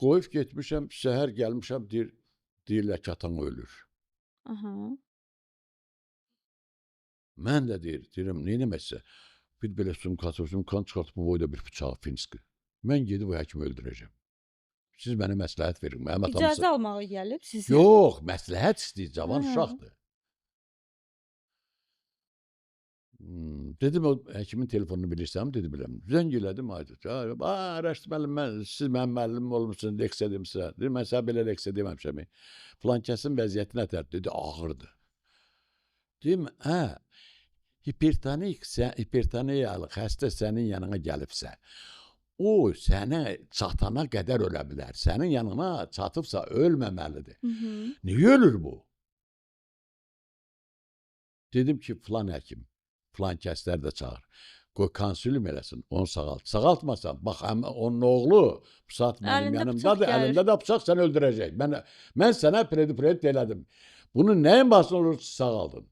Qoyub getmişəm, səhər gəlmişəm, deyirlər ki, atan ölür. Aha. Mən də deyirəm, neyləmək bir belə sumkanı çıxartıb bu boyda bir bıçağı finski. Mən gedib o həkimi öldürəcəm. Siz mənə məsləhət verin. Mənim atamsa... İcazə almağa gəlib sizə. Yox, məsləhət istəyir, cavan uşaqdır. Dedim, o həkimin telefonunu bilirsəm, dedi biləm. Zəng elədim, araşdırmalım, siz mənim müəllimim olmuşsunuz, leksiya demişsə. Dedim, mən sənə belə leksiya deməmişəm. Filan kəsin vəziyyəti nətər? Dedi, ağırdır. Dedim, hipertoniyalı xəstə sənin yanına gəlibsə, o sənə çatana qədər ölə bilər. Sənin yanına çatıbsa ölməməlidir. Niyə ölür bu? Dedim ki, filan həkim, filan kəslər də çağır. Qoy konsülüm eləsin, onu sağalt. Sağaltmasan, bax, onun oğlu bu saat mənim yanımdadır, əlində də bıçaq səni öldürəcək. Mən sənə predipredit elədim. Bunun nəyin basın olursa sağaldın.